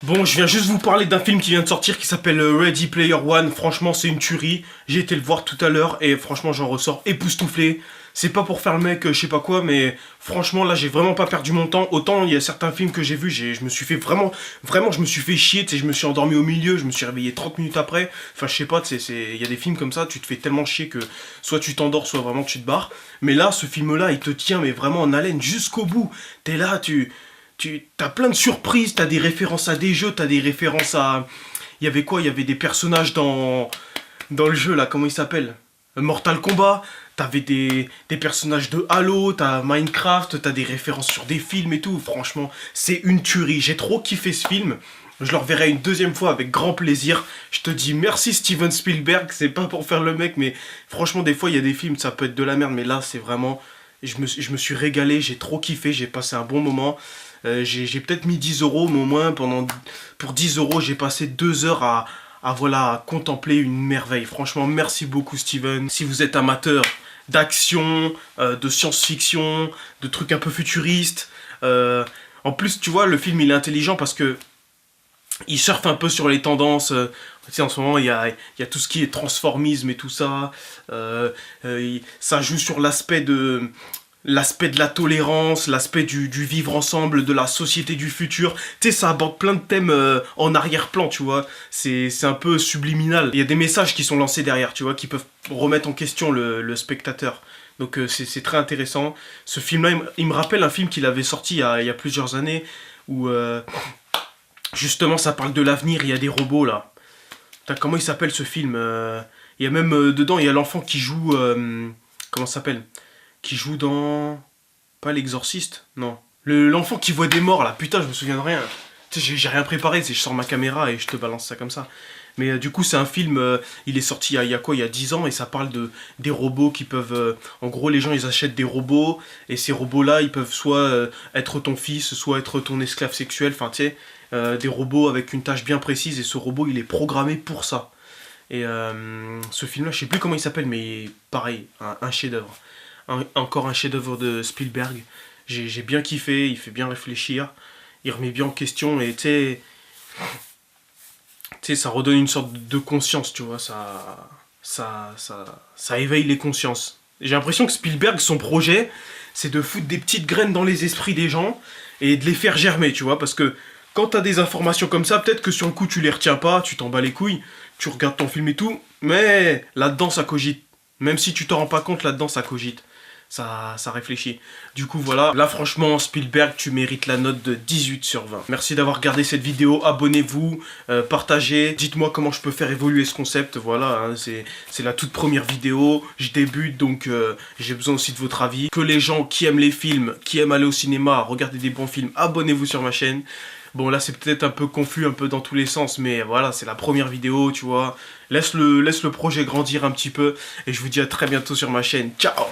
Bon, je viens juste vous parler d'un film qui vient de sortir qui s'appelle Ready Player One. Franchement, c'est une tuerie. J'ai été le voir tout à l'heure et franchement, j'en ressors époustouflé. C'est pas pour faire le mec, je sais pas quoi, mais franchement, là, j'ai vraiment pas perdu mon temps. Autant, il y a certains films que j'ai vus, je me suis fait vraiment, je me suis fait chier, tu sais, je me suis endormi au milieu, je me suis réveillé 30 minutes après. Enfin, je sais pas, tu sais, il y a des films comme ça, tu te fais tellement chier que soit tu t'endors, soit vraiment tu te barres. Mais là, ce film-là, il te tient, mais vraiment en haleine jusqu'au bout. T'es là, t'as plein de surprises, t'as des références à des jeux, t'as des références à... Il y avait quoi? Il y avait des personnages dans le jeu, là, comment il s'appelle? Mortal Kombat, t'avais des personnages de Halo, t'as Minecraft, t'as des références sur des films et tout. Franchement, c'est une tuerie. J'ai trop kiffé ce film. Je le reverrai une deuxième fois avec grand plaisir. Je te dis merci Steven Spielberg, c'est pas pour faire le mec, mais franchement, des fois, il y a des films, ça peut être de la merde, mais là, c'est vraiment... je me suis régalé, j'ai trop kiffé, j'ai passé un bon moment. J'ai peut-être mis 10 euros, mais au moins, pour 10 euros, j'ai passé 2 heures à contempler une merveille. Franchement, merci beaucoup Steven. Si vous êtes amateur d'action, de science-fiction, de trucs un peu futuristes, en plus, tu vois, le film, il est intelligent parce que il surfe un peu sur les tendances. Tu sais, en ce moment, il y a tout ce qui est transformisme et tout ça. Ça joue sur l'aspect de la tolérance, l'aspect du vivre ensemble, de la société du futur. Tu sais, ça aborde plein de thèmes en arrière-plan, tu vois. C'est un peu subliminal. Il y a des messages qui sont lancés derrière, tu vois, qui peuvent remettre en question le spectateur. Donc c'est très intéressant. Ce film-là, il me rappelle un film qu'il avait sorti il y a plusieurs années, où justement ça parle de l'avenir, il y a des robots là. Putain, comment il s'appelle ce film Il y a même dedans, il y a l'enfant qui joue... comment ça s'appelle Qui joue dans... Pas l'exorciste, non. L'enfant qui voit des morts là, putain, je me souviens de rien. Tu sais, j'ai rien préparé, je sors ma caméra et je te balance ça comme ça. Mais du coup, c'est un film, il est sorti il y a quoi, il y a 10 ans, et ça parle des robots qui peuvent... en gros, les gens, ils achètent des robots, et ces robots-là, ils peuvent soit être ton fils, soit être ton esclave sexuel, enfin, tu sais, des robots avec une tâche bien précise, et ce robot, il est programmé pour ça. Et ce film-là, je sais plus comment il s'appelle, mais pareil, un chef-d'œuvre. Encore un chef-d'œuvre de Spielberg. J'ai bien kiffé, il fait bien réfléchir, il remet bien en question, et tu sais, ça redonne une sorte de conscience, tu vois, ça éveille les consciences. J'ai l'impression que Spielberg, son projet, c'est de foutre des petites graines dans les esprits des gens et de les faire germer, tu vois, parce que quand t'as des informations comme ça, peut-être que sur le coup tu les retiens pas, tu t'en bats les couilles, tu regardes ton film et tout, mais là-dedans ça cogite. Même si tu t'en rends pas compte, là-dedans ça cogite. Ça réfléchit. Du coup voilà, là franchement Spielberg, tu mérites la note de 18 sur 20. Merci d'avoir regardé cette vidéo, abonnez-vous, partagez, dites-moi comment je peux faire évoluer ce concept, voilà, hein, c'est la toute première vidéo, je débute donc j'ai besoin aussi de votre avis. Que les gens qui aiment les films, qui aiment aller au cinéma, regarder des bons films, abonnez-vous sur ma chaîne. Bon là c'est peut-être un peu confus, un peu dans tous les sens, mais voilà, c'est la première vidéo, tu vois. Laisse le projet grandir un petit peu, et je vous dis à très bientôt sur ma chaîne. Ciao!